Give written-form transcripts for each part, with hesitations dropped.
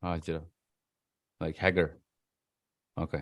Hajra, like Hagar. Okay.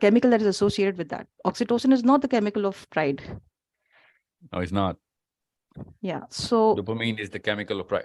chemical that is associated with that? Oxytocin is not the chemical of pride. No, it's not. Yeah. So, Dopamine is the chemical of pride.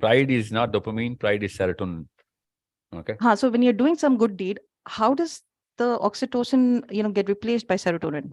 Pride is not dopamine, pride is serotonin. Okay? so when you're doing some good deed, how does the oxytocin, get replaced by serotonin?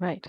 Right.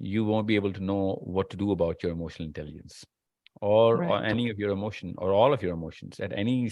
You won't be able to know what to do about your emotional intelligence or Right. any of your emotion or all of your emotions at any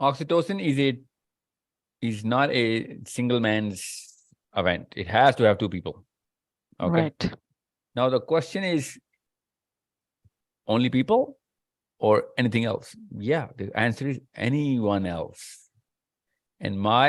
Oxytocin is not a single man's event. It has to have two people. Okay. Right. Now the question is, only people or anything else? Yeah, the answer is anyone else. And my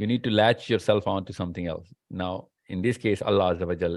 You need to latch yourself on to something else. Now, in this case, Allah Azza wa Jal,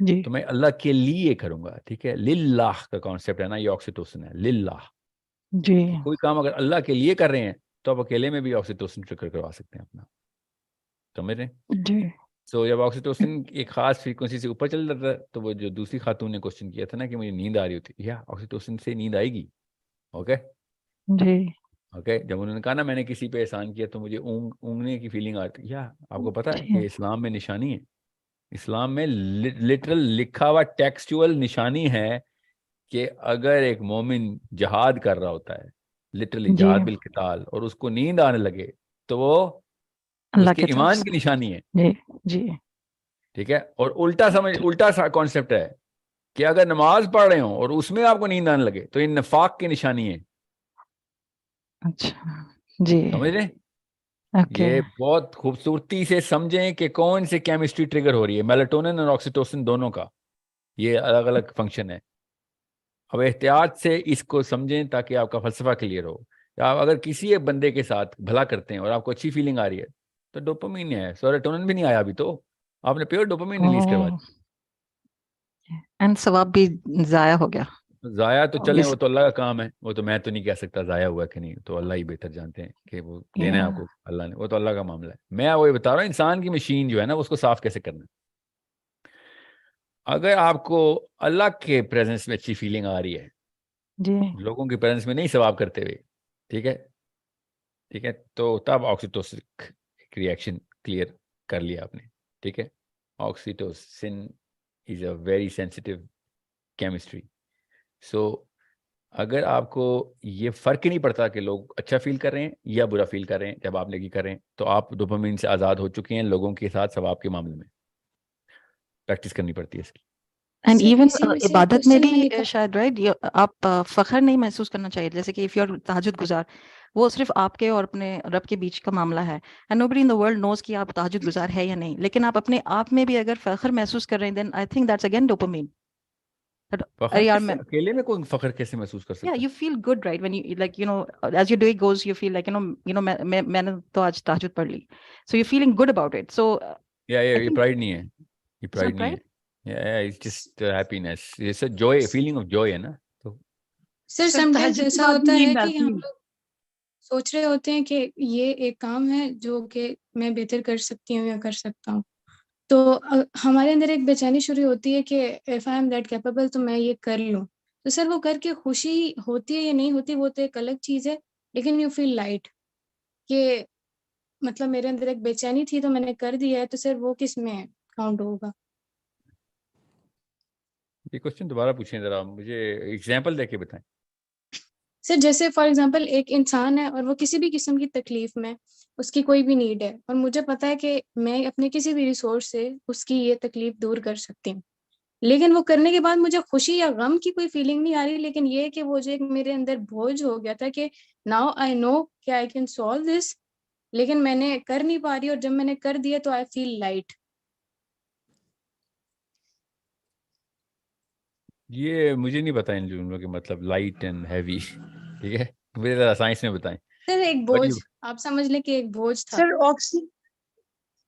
جی تو میں اللہ کے لیے کروں گا. ٹھیک ہے, للہ کا concept ہے نا, یہ آکسیٹوسن ہے, للہ. جی کہ کوئی کام اگر اللہ کے لیے کر رہے ہیں تو آپ اکیلے میں بھی آکسیٹوسن ٹریگر کروا سکتے ہیں اپنا. سمجھ رہے ہیں؟ جی سو جب آکسیٹوسن ایک خاص فریکوینسی سے اوپر چل جاتا ہے تو وہ جو دوسری خاتون نے کوشچن کیا تھا نا کہ مجھے نیند آ رہی ہوتی, یا آکسیٹوسن سے نیند آئے گی. اوکے جی اوکے, جب انہوں نے کہا نا میں نے کسی پہ احسان کیا تو مجھے اونگنے کی فیلنگ آتی, یا آپ کو پتا ہے جی کہ اسلام میں نشانی ہے, اسلام میں لٹرل لکھا ہوا ٹیکسچول نشانی ہے کہ اگر ایک مومن جہاد کر رہا ہوتا ہے, لٹرلی جی جہاد بالقتال, اور اس کو نیند آنے لگے تو وہ اس اللہ کے کی طرف ایمان سے. کی نشانی ہے. جی جی ٹھیک ہے, اور الٹا سا کانسیپٹ ہے کہ اگر نماز پڑھ رہے ہوں اور اس میں آپ کو نیند آنے لگے تو یہ نفاق کی نشانی ہے. اچھا جی سمجھ رہے ہیں؟ اوکے یہ بہت خوبصورتی سے سمجھیں کہ کون سے کیمسٹری ٹریگر ہو رہی ہے, میلاٹونن اور آکسیٹوسن دونوں کا یہ الگ الگ فنکشن ہے. اب احتیاط سے اس کو سمجھیں تاکہ آپ کا فلسفہ کلیئر ہو. آپ اگر کسی ایک بندے کے ساتھ بھلا کرتے ہیں اور آپ کو اچھی فیلنگ آ رہی ہے تو ڈوپامین ہے, سیروٹونن بھی نہیں آیا ابھی تو آپ نے پیور ڈوپامین ریلیز کروا دی. اینڈ ثواب بھی ضائع ہو گیا. ضائع تو چلیں, وہ تو اللہ کا کام ہے, وہ تو میں تو نہیں کہہ سکتا ضائع ہوا کہ نہیں, تو اللہ ہی بہتر جانتے ہیں کہ وہ دینا ہے آپ کو اللہ نے, وہ تو اللہ کا معاملہ ہے. میں وہی بتا رہا ہوں انسان کی مشین جو ہے نا اس کو صاف کیسے کرنا ہے. اگر آپ کو اللہ کے پریزنس میں اچھی فیلنگ آ رہی ہے, جی لوگوں کے پریزنس میں نہیں ثواب کرتے ہوئے, ٹھیک ہے ٹھیک ہے, تو تب آکسیٹوسن ریئیکشن کلیئر کر لیا آپ نے. ٹھیک ہے, oxytocin is a very sensitive chemistry. So اگر آپ کو یہ فرق ہی نہیں پڑتا کہ لوگ اچھا فیل کر رہے ہیں یا برا فیل کر رہے ہیں جب آپ نیکی کر رہے ہیں, تو آپ ڈوپامین سے آزاد ہو چکے ہیں لوگوں کے ساتھ ثواب کے معاملے میں. پریکٹس کرنی پڑتی ہے اس کی. اینڈ سر ایون اسی میں سے عبادت میں کوشچن میں بھی نے شاید رائٹ آپ فخر نہیں محسوس کرنا چاہیے, جیسے کہ اف یو آر تہجد گزار, وہ صرف آپ کے اور اپنے رب کے بیچ کا معاملہ ہے. And nobody in the world knows کہ آپ تہجد گزار ہے یا نہیں, لیکن آپ اپنے آپ میں بھی اگر فخر محسوس کر رہے ہیں then I think that's again dopamine. فخر کیسے اکیلے میں کوئی فخر کیسے محسوس کر Yeah, سکتا ہے؟ you feel good, right? When you like, as your day goes, you feel like, میں نے تو آج تہجد پڑھ لی. So you're feeling good about it. So I یہ think پرائڈ نہیں ہے, یہ it's پرائڈ not نہیں pride. ہے, it's just happiness, it's a joy, feeling of joy ہے نا. تو سر سم ٹائمز تہجد کے ایسا بعد ہوتا ہے نیند کہ آتی ہم ہے. لوگ سوچ رہے ہوتے ہیں کہ یہ ایک کام ہے جو کہ میں بہتر کر سکتی ہوں یا کر سکتا ہوں, تو ہمارے اندر ایک بے چینی شروع ہوتی ہے کہ if I am that capable تو میں یہ کر لوں. تو سر وہ کر کے خوشی ہوتی ہے یا نہیں ہوتی وہ تو ایک الگ چیز ہے, لیکن یو فیل لائٹ کہ مطلب میرے اندر ایک بے چینی تھی تو میں نے کر دیا ہے, تو سر وہ کس میں کاؤنٹ ہوگا؟ یہ کوشچن دوبارہ پوچھیں ذرا, مجھے ایگزامپل دے کے بتائیں. سر جیسے فار ایگزامپل ایک انسان ہے اور وہ کسی بھی قسم کی تکلیف میں, اس کی کوئی بھی نیڈ ہے, اور مجھے پتا ہے کہ میں اپنے کسی بھی ریسورس سے اس کی یہ تکلیف دور کر سکتی ہوں, لیکن وہ کرنے کے بعد مجھے خوشی یا غم کی کوئی فیلنگ نہیں آ رہی, لیکن یہ کہ وہ جو ایک میرے اندر بوجھ ہو گیا تھا کہ ناؤ آئی نو کہ آئی کین سالو دس, لیکن میں نے کر نہیں پا رہی, اور جب میں نے کر دیا تو آئی فیل لائٹ. یہ مجھے نہیں پتا ان جملوں کے مطلب, لائٹ اینڈ ہیوی. ٹھیک ہے, مجھے ذرا سائنس میں بتائیں. سر ایک بوجھ, آپ سمجھ لیں کہ ایک بوجھ تھا.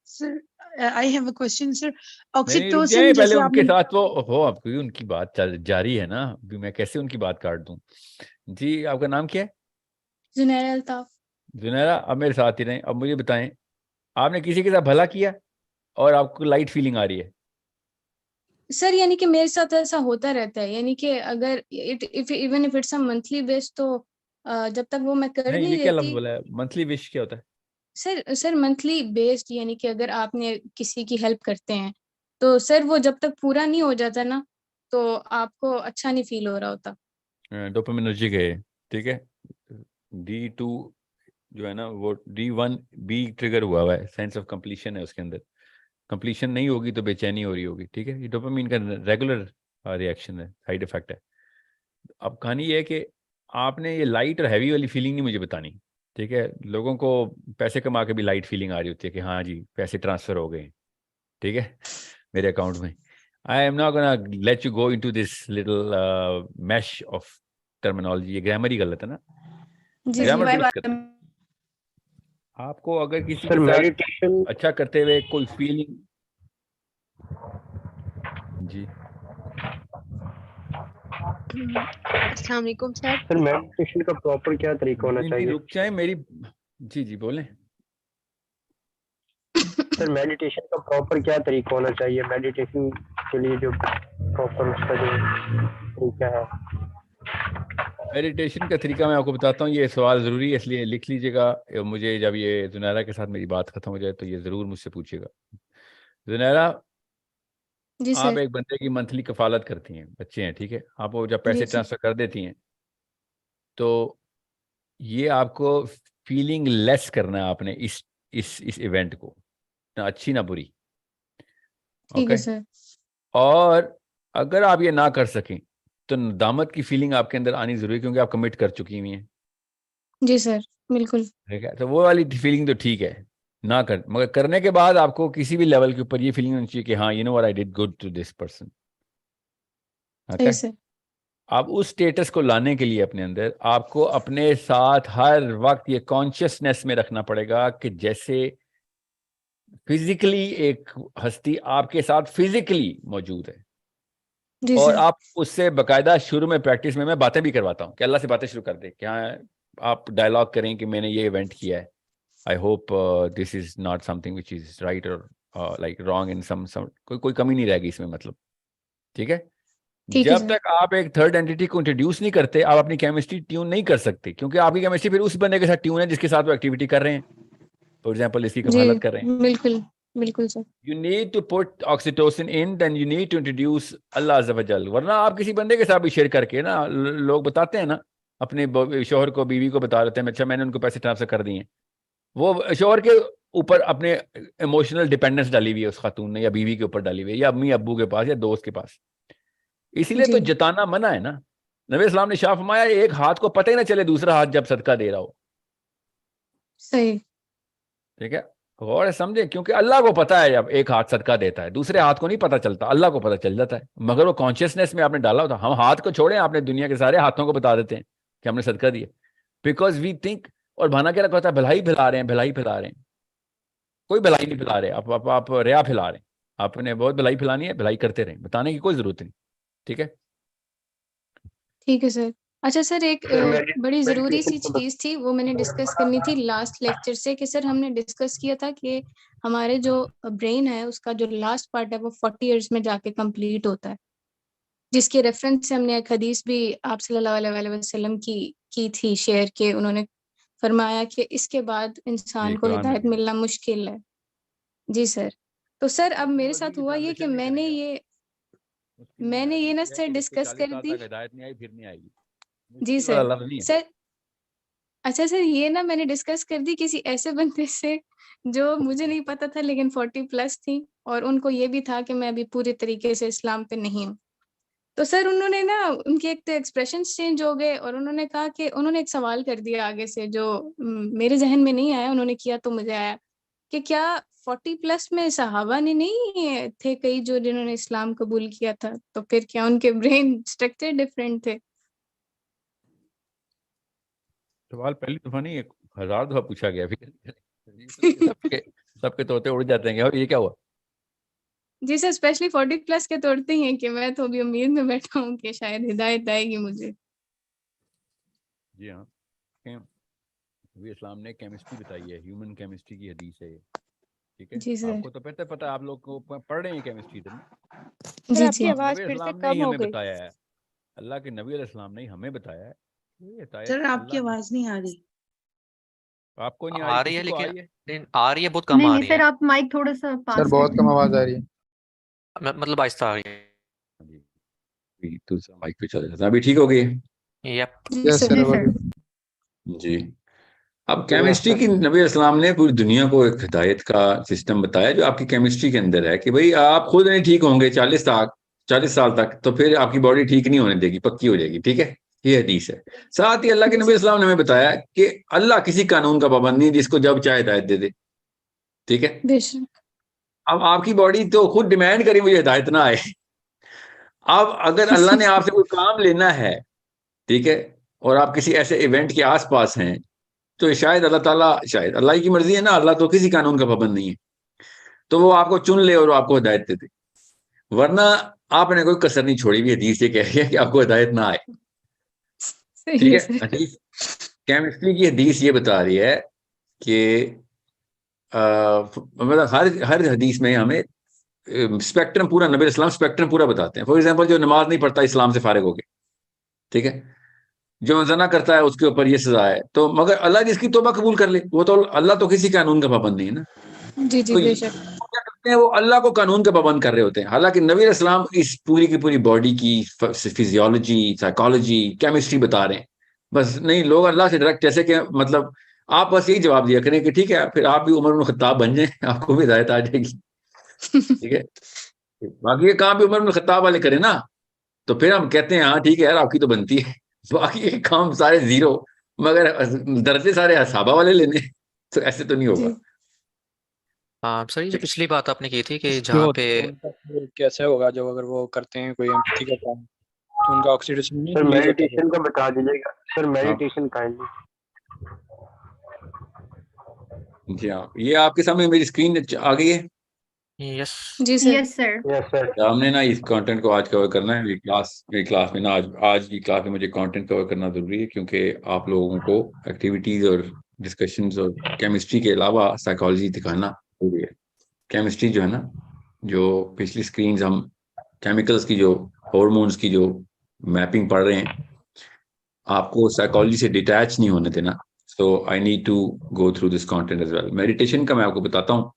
Sir I have a question sir. نہیں رک آکسیٹوسن جائیں, پہلے جیسے ان آپ کے نے ساتھ وہ ہو, آپ کی ان کی بات جاری ہے نا, ابھی میں کیسے ان کی بات کاٹ دوں. جی آپ کا نام کیا ہے؟ زنیرہ الطاف. زنیرہ, اب میرے ساتھ ہی رہیں. اب مجھے بتائیں, آپ نے کسی کے ساتھ بھلا کیا اور آپ کو لائٹ فیلنگ آ رہی ہے؟ سر یعنی کہ میرے ساتھ ایسا ہوتا رہتا ہے, یعنی کہ اگر ایون اف اٹس منتھلی بیس, تو جب تک وہ میں کر نہیں, نہیں یہ کیا لفظ دیتی. بولا ہے, منتھلی وش کیا ہوتا ہے؟ سر منتھلی بیسڈ, یعنی کہ اگر آپ نے کسی کی ہیلپ کرتے ہیں تو سر وہ جب تک پورا نہیں ہو جاتا نا تو آپ کو اچھا نہیں فیل ہو رہا ہوتا. ڈوپامینرجک ہے, ٹھیک ہے. D2 جو ہے نا وہ D1 B ٹریگر ہوا ہے, سینس آف کمپلیشن ہے اس کے اندر. کمپلیشن نہیں ہوگی تو بے چینی ہو رہی ہوگی. ٹھیک ہے, یہ ڈوپامین کا ریگولر ریئیکشن ہے, سائیڈ افیکٹ ہے. اب کہانی یہ ہے کہ آپ نے یہ لائٹ اور ہیوی والی فیلنگ نہیں مجھے بتانی. ٹھیک ہے, لوگوں کو پیسے کما کے بھی لائٹ فیلنگ آ رہی ہوتی ہے کہ ہاں جی پیسے ٹرانسفر ہو گئے, ٹھیک ہے, میرے اکاؤنٹ میں. I am not gonna let you go into this little mesh of terminology. یہ گرامر ہی غلط ہے نا, جی گرامر جی. درست کرتے ہیں. آپ کو اگر کسی کے ساتھ اچھا کرتے ہوئے کوئی فیلنگ, جی السلام علیکم سر. سر میڈیٹیشن کا پراپر کیا طریقہ ہونا نہیں چاہیے؟ رک جائیں میری. جی بولیں. سر میڈیٹیشن کا پراپر کیا طریقہ ہونا چاہیے؟ میڈیٹیشن کے لیے جو پراپر اس کا جو طریقہ ہے. میڈیٹیشن کا طریقہ میں آپ کو بتاتا ہوں. یہ سوال ضروری ہے اس لیے لکھ لیجیے گا. مجھے جب یہ زنیرہ کے ساتھ میری بات ختم ہو جائے تو یہ ضرور مجھ سے پوچھیے گا. زنیرہ جی آپ سر. ایک بندے کی منتھلی کفالت کرتی ہیں, بچے ہیں ٹھیک ہے, آپ وہ جب پیسے جی سر. ٹرانسفر کر دیتی ہیں تو یہ آپ کو فیلنگ لیس کرنا ہے آپ نے اس ایونٹ کو, نہ اچھی نہ بری. ٹھیک ہے سر. اور اگر آپ یہ نہ کر سکیں تو ندامت کی فیلنگ آپ کے اندر آنی ضروری ہے, کیونکہ آپ کمٹ کر چکی ہوئی ہیں. جی سر بالکل. ٹھیک ہے, تو وہ والی فیلنگ تو ٹھیک ہے نہ کر, مگر کرنے کے بعد آپ کو کسی بھی لیول کے اوپر یہ فیلنگ ہونی چاہیے کہ ہاں you know what I did good to this person. صحیح سر. آپ اس سٹیٹس کو لانے کے لیے اپنے اندر آپ کو اپنے ساتھ ہر وقت یہ کانشیسنیس میں رکھنا پڑے گا کہ جیسے فزیکلی ایک ہستی آپ کے ساتھ فزیکلی موجود ہے. جی اور سر. آپ اس سے باقاعدہ شروع میں پریکٹس میں باتیں بھی کرواتا ہوں کہ اللہ سے باتیں شروع کر دیں, کیا آپ ڈائلاگ کریں کہ میں نے یہ ایونٹ کیا ہے, I hope this is not some thing which is right اور لائک رانگ ان سم کوئی کمی نہیں رہے گی اس میں مطلب. ٹھیک ہے, ٹھیک ہے جب سر. تک آپ ایک تھرڈ اینٹی کو انٹروڈیوس نہیں کرتے آپ اپنی کیمسٹری ٹیون نہیں کر سکتے, کیونکہ آپ کی کیمسٹری پھر اس بندے کے ساتھ ٹیون ہے جس کے ساتھ وہ ایکٹیویٹی کر رہے ہیں. فار ایگزامپل اس کی جی کفالت کر رہے ہیں. بالکل بالکل سر. You need to put oxytocin in, then you need to introduce اللہ عز و جل. ورنہ آپ کسی بندے کے ساتھ بھی شیئر کر کے نا, لوگ بتاتے ہیں نا اپنے شوہر کو بیوی کو بتا دیتے ہیں اچھا میں نے ان کو پیسے ٹرانسفر کر دیے, وہ شوہر کے اوپر اپنے ایموشنل ڈیپینڈنس ڈالی ہوئی ہے اس خاتون نے, یا بیوی کے اوپر ڈالی ہوئی ہے, یا امی ابو کے پاس یا دوست کے پاس. اسی لیے جی تو جتانا منع ہے نا. نبی اسلام نے شاہ فرمایا ایک ہاتھ کو پتہ ہی نہ چلے دوسرا ہاتھ جب صدقہ دے رہا ہو. صحیح. ٹھیک ہے, غور ہے سمجھے, کیونکہ اللہ کو پتا ہے جب ایک ہاتھ صدقہ دیتا ہے دوسرے ہاتھ کو نہیں پتا چلتا, اللہ کو پتا چل جاتا ہے, مگر وہ کانشیسنیس میں آپ نے ڈالا ہوتا. ہم ہاتھ کو چھوڑیں, آپ نے دنیا کے سارے ہاتھوں کو بتا دیتے ہیں کہ ہم نے صدقہ دیا, بیکاز وی تھنک, اور بہانا کیا رکھا ہوتا ہے بھلائی پھیلا رہے ہیں, بھلائی پھیلا رہے ہیں. کوئی بھلائی نہیں پھیلا رہے, آپ ریا پھیلا رہے ہیں. آپ نے بہت بھلائی پھیلانی ہے, بھلائی کرتے رہیں, بتانے کی کوئی ضرورت نہیں. ٹھیک ہے ٹھیک ہے سر. اچھا سر, ایک سر بڑی ضروری سی میڈیٹیشن چیز تھی, وہ میں نے ڈسکس کرنی تھی لاسٹ لیکچر سے, کہ سر ہم نے ڈسکس کیا تھا کہ ہمارے جو برین ہے اس کا جو لاسٹ پارٹ ہے وہ 40 ایئرس میں جا کے کمپلیٹ ہوتا ہے, جس کے ریفرنس سے ہم نے ایک حدیث بھی آپ صلی اللہ علیہ وسلم کی تھی شیئر, کہ انہوں نے فرمایا کہ اس کے بعد انسان کو قرآن میں ہدایت بھی ملنا مشکل ہے. جی سر. تو سر اب میرے ساتھ ہوا یہ کہ میں نے یہ نا سر ڈسکس کر دی. ہدایت نہیں آئی پھر نہیں آئے گی. جی مشکل سر. والا لفظ نہیں ہے. سر اچھا سر, یہ نا میں نے ڈسکس کر دی کسی ایسے بندے سے جو مجھے نہیں پتا تھا لیکن 40+ تھی, اور ان کو یہ بھی تھا کہ میں ابھی پورے طریقے سے اسلام پہ نہیں ہوں. تو سر انہوں نے نا, ان کے ایک تو ایکسپریشنز چینج ہو گئے, اور انہوں نے کہا کہ انہوں نے ایک سوال کر دیا آگے سے جو میرے ذہن میں نہیں آیا, انہوں نے کیا تو مجھے آیا, کہ کیا 40+ میں صحابہ نے نہیں تھے کئی جو جنہوں نے اسلام قبول کیا تھا, تو پھر کیا ان کے برین اسٹرکچر ڈفرینٹ تھے؟ سوال پہلی دفعہ نہیں, 1000 دفعہ پوچھا گیا, سب کے طوطے اڑ جاتے ہیں. یہ کیا ہوا؟ جی سر, اسپیشلی 40+ کے توڑتے ہیں کہ میں تو ابھی امید میں بیٹھا ہوں کہ شاید ہدایت آئے گی مجھے. جی ہاں, نبی اسلام نے کیمسٹری بتائی ہے, ہیومن کیمسٹری کی حدیث ہے. ٹھیک ہے, جی سر. آپ کو تو پتہ ہے, آپ لوگ کو پڑھ رہے ہیں کیمسٹری تو جی آپ جی. کی آواز نبی پھر سے اسلام نے کم ہی ہو ہمیں گئی. بتایا ہے, اللہ کے نبی علیہ السلام نے ہمیں بتایا ہے. یہ ہدایت سر آپ کی اللہ نے, آواز نہیں آ رہی. آپ کو نہیں آ رہی ہے کسی کو لیکن آئی ہے؟ آ رہی ہے, بہت کم آ رہی ہے. سر آپ مائک تھوڑا سا پاس سر بہت کم آواز آ رہی ہے. مطلب آہستہ آ رہی ہے. جی دوسرا مائک پہ چلے جاتا, ابھی ٹھیک ہو گئی. یپ. جی یس سر. سر. جی, اب کیمسٹری کی نبی اسلام نے پوری دنیا کو ایک ہدایت کا سسٹم بتایا جو آپ کی کیمسٹری کے اندر ہے, کہ بھئی آپ خود نہیں ٹھیک ہوں گے 40 سال تک, تو پھر آپ کی باڈی ٹھیک نہیں ہونے دے گی, پکی ہو جائے گی. ٹھیک ہے, یہ حدیث ہے. ساتھ ہی اللہ کے نبی اسلام نے ہمیں بتایا کہ اللہ کسی قانون کا پابند نہیں, جس کو جب چاہے ہدایت دے دے. ٹھیک ہے, بے شک. اب آپ کی باڈی تو خود ڈیمانڈ کری مجھے ہدایت نہ آئے. اب اگر اللہ نے آپ سے کوئی کام لینا ہے, ٹھیک ہے, اور آپ کسی ایسے ایونٹ کے آس پاس ہیں, تو شاید اللہ تعالیٰ, شاید اللہ کی مرضی ہے نا, اللہ تو کسی قانون کا پابند نہیں ہے, تو وہ آپ کو چن لے اور آپ کو ہدایت دے دے. ورنہ آپ نے کوئی کسر نہیں چھوڑی ہوئی، حدیث یہ کہہ رہی ہے کہ آپ کو ہدایت نہ آئے. صحیح ٹھیک ہے ہے، سر. حدیث کیمسٹری کی حدیث یہ بتا رہی ہے کہ مطلب ہر حدیث میں ہمیں اسپیکٹرم پورا، نبی اسلام اسپیکٹرم پورا بتاتے ہیں. فار ایگزامپل جو نماز نہیں پڑھتا اسلام سے فارغ ہو گئے، ٹھیک ہے، جو زنا کرتا ہے اس کے اوپر یہ سزا ہے. تو مگر اللہ جس کی توبہ قبول کر لے، وہ تو اللہ تو کسی قانون کا پابند نہیں ہے نا. جی جی تو بے شک. کیا کرتے ہیں، وہ اللہ کو قانون کا پابند کر رہے ہوتے ہیں. حالانکہ نبی علیہ السلام اس پوری کی پوری باڈی کی فزیولوجی، سائیکالوجی، کیمسٹری بتا رہے ہیں. بس نہیں، لوگ اللہ سے ڈائریکٹ، جیسے کہ مطلب آپ بس یہی جواب دیا کریں کہ ٹھیک ہے پھر آپ بھی عمر بن خطاب بن جائیں، آپ کو بھی ہدایت آ جائے گی. ٹھیک ہے، باقی یہ کام بھی عمر بن خطاب والے کریں نا، تو پھر ہم کہتے ہیں ہاں ٹھیک ہے یار آپ کی تو بنتی ہے. باقی یہ کام سارے زیرو، مگر درجے سارے صحابہ والے لینے، تو ایسے تو نہیں ہوگا. جی ہاں سر، یہ جو پچھلی بات آپ نے کی تھی کہ جو جہاں پہ ان کا پھر کیسے ہوگا جب اگر وہ کرتے ہیں کوئی ایمپتھی کا کام، تو ان کا آکسیڈیشن نہیں سر ریلیز ہوتا پھر؟ میڈیٹیشن کا بتا دیجیے گا سر، آپ میڈیٹیشن کائنڈلی. جی ہاں، یہ آپ کے سامنے میری اسکرین آ گئی ہے. یس جی سر. یس سر. یس سر. ہم نے نا اس کانٹینٹ کو آج کور کرنا ہے. کلاس میں نا آج کی کلاس میں مجھے کانٹینٹ کور کرنا ضروری ہے، کیونکہ آپ لوگوں کو ایکٹیویٹیز اور ڈسکشنز اور کیمسٹری کے علاوہ سائیکالوجی دکھانا ضروری ہے. کیمسٹری جو ہے نا، جو پچھلی اسکرینز ہم کیمیکلز کی، جو ہارمونز کی جو میپنگ پڑھ رہے ہیں، آپ کو سائیکالوجی سے ڈیٹیچ نہیں ہونے دینا. So I need to go through this content as well. Meditation کا میں آپ کو بتاتا ہوں.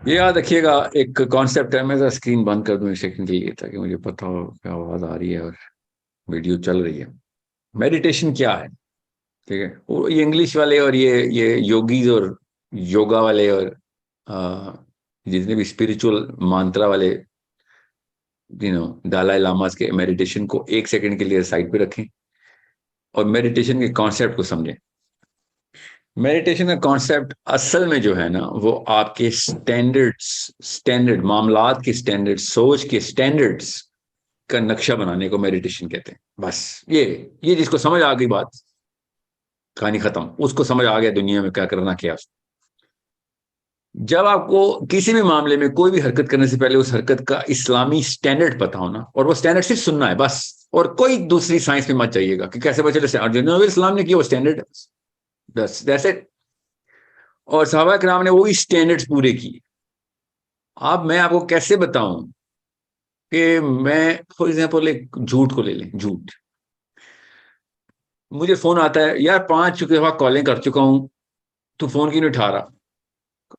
یہ یاد رکھیے گا، ایک کانسیپٹ ہے. میں ذرا اسکرین بند کر دوں ایک سیکنڈ کے لیے تاکہ مجھے پتا ہو کہ آواز آ رہی ہے اور ویڈیو چل رہی ہے. میڈیٹیشن کیا ہے؟ ٹھیک ہے، یہ انگلش والے اور یہ یوگیز اور یوگا والے اور جتنے بھی اسپریچول مانترا والے دالائے لاماز کے میڈیٹیشن کو ایک سیکنڈ کے لیے سائڈ پہ رکھیں اور میڈیٹیشن کے کانسیپٹ کو سمجھیں. میڈیٹیشن کا کانسیپٹ اصل میں جو ہے نا، وہ آپ کے سٹینڈرڈ معاملات کے سٹینڈرڈ، سوچ کے سٹینڈرڈز کا نقشہ بنانے کو میڈیٹیشن کہتے ہیں. بس یہ جس کو سمجھ آ گئی بات، کہانی ختم. اس کو سمجھ آ گیا دنیا میں کیا کرنا کیا. جب آپ کو کسی بھی معاملے میں کوئی بھی حرکت کرنے سے پہلے اس حرکت کا اسلامی سٹینڈرڈ پتا ہونا، اور وہ سٹینڈرڈ صرف سننا ہے بس، اور کوئی دوسری سائنس میں مت چاہیے گا کہ کیسے بچے نبی اسلام نے کیا وہ سٹینڈرڈ بس دیٹس اٹ. اور صحابہ کرام نے وہی سٹینڈرڈز پورے کیے. اب میں آپ کو کیسے بتاؤں کہ میں فار ایگزامپل ایک جھوٹ کو لے لیں. جھوٹ، مجھے فون آتا ہے یار 5 دفعہ کالیں کر چکا ہوں، تو فون کیوں نہیں اٹھا رہا؟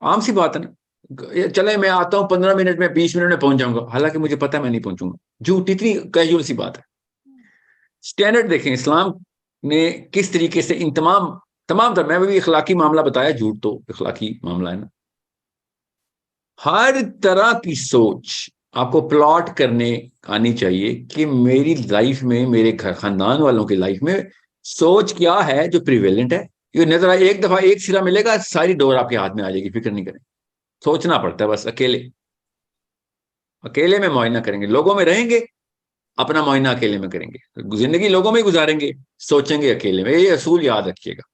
عام سی بات ہے نا، چلے میں آتا ہوں 15 منٹ میں 20 منٹ میں پہنچ جاؤں گا، حالانکہ مجھے پتا ہے میں نہیں پہنچوں گا. جھوٹ اتنی کیجول سی بات ہے. سٹینڈرڈ دیکھیں اسلام نے کس طریقے سے ان تمام تر، میں بھی اخلاقی معاملہ بتایا، جھوٹ تو اخلاقی معاملہ ہے نا. ہر طرح کی سوچ آپ کو پلاٹ کرنے آنی چاہیے کہ میری لائف میں، میرے خاندان والوں کی لائف میں سوچ کیا ہے جو پریویلنٹ ہے. یہ نظر آئے ایک دفعہ ایک سرا ملے گا، ساری ڈور آپ کے ہاتھ میں آ جائے گی. فکر نہیں کریں، سوچنا پڑتا ہے بس. اکیلے میں معائنہ کریں گے. لوگوں میں رہیں گے، اپنا معائنہ اکیلے میں کریں گے. زندگی لوگوں میں ہی گزاریں گے، سوچیں گے اکیلے میں. یہ اصول یاد رکھیے گا.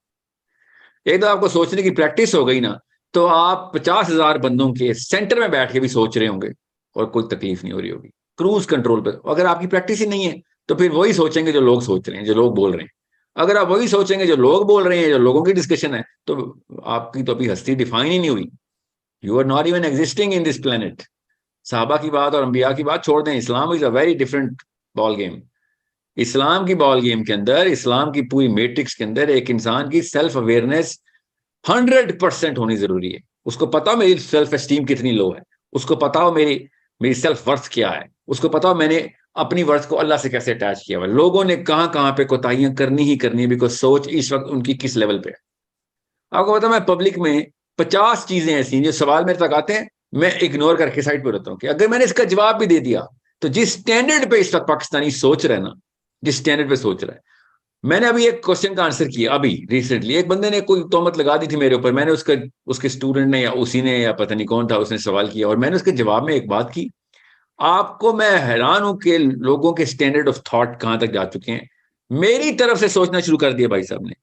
ایک دفعہ آپ کو سوچنے کی پریکٹس ہو گئی نا، تو آپ 50,000 بندوں کے سینٹر میں بیٹھ کے بھی سوچ رہے ہوں گے اور کوئی تکلیف نہیں ہو رہی ہوگی، کروز کنٹرول پہ. اگر آپ کی پریکٹس ہی نہیں ہے تو پھر وہی سوچیں گے جو لوگ سوچ رہے ہیں، جو لوگ بول رہے ہیں. اگر آپ وہی سوچیں گے جو لوگ بول رہے ہیں، جو لوگوں کی ڈسکشن ہے، تو آپ کی تو ابھی ہستی ڈیفائن ہی نہیں ہوئی. You are not even existing in this planet. صحابہ کی بات اور انبیاء کی بات چھوڑ دیں. Islam is a very different ball game. Islam کی بال گیم کے اندر، اسلام کی پوری میٹرکس کے اندر ایک انسان کی سیلف اویئرنیس 100% ہونی ضروری ہے. اس کو پتا میری سیلف اسٹیم کتنی لو ہے، اس کو پتا ہو میری سیلف ورتھ کیا ہے، اس کو پتا ہو میں نے اپنی ورتھ کو اللہ سے کیسے اٹیچ کیا ہوا ہے. لوگوں نے کہاں پہ کوتاہیاں کرنی ہی کرنی ہے، بیکاز سوچ اس وقت ان کی کس لیول پہ ہے. آپ کو پتا میں پبلک میں 50 چیزیں ایسی ہیں جو سوال میرے تک آتے ہیں، میں اگنور کر کے سائڈ پہ رہتا ہوں کہ اگر میں نے اس کا جواب بھی دے دیا تو جس سٹینڈرڈ پہ اس وقت پاکستانی سوچ رہا ہے نا، جس سٹینڈرڈ پہ سوچ رہا ہے. میں نے ابھی ایک کوشچن کا آنسر کیا ابھی ریسنٹلی. ایک بندے نے کوئی تہمت لگا دی تھی میرے اوپر. میں نے اس کے اسٹوڈنٹ نے یا اسی نے یا پتہ نہیں کون تھا، اس نے سوال کیا اور میں نے اس کے جواب میں ایک بات کی. آپ کو میں حیران ہوں کہ لوگوں کے سٹینڈرڈ آف تھاٹ کہاں تک جا چکے ہیں. میری طرف سے سوچنا شروع کر دیا بھائی صاحب نے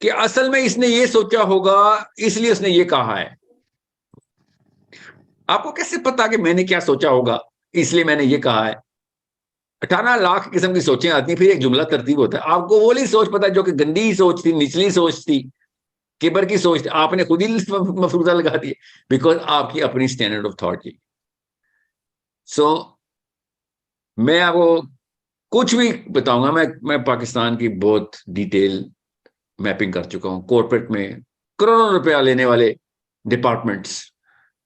کہ اصل میں اس نے یہ سوچا ہوگا اس لیے اس نے یہ کہا ہے. آپ کو کیسے پتا کہ میں نے کیا سوچا ہوگا اس لیے میں نے یہ کہا ہے 18 لاکھ قسم کی سوچیں آتی ہیں، پھر ایک جملہ ترتیب ہوتا ہے. آپ کو وہ نہیں سوچ پتا جو کہ گندی سوچ تھی، نچلی سوچ تھی، کبر کی سوچ تھی، آپ نے خود ہی مفروضہ لگا دیا بیکاز آپ کی اپنی اسٹینڈرڈ آف تھاٹ کی. سو میں آپ کو کچھ بھی بتاؤں گا، میں پاکستان کی بہت ڈیٹیل میپنگ کر چکا ہوں. کارپوریٹ میں کروڑوں روپیہ لینے والے ڈپارٹمنٹس،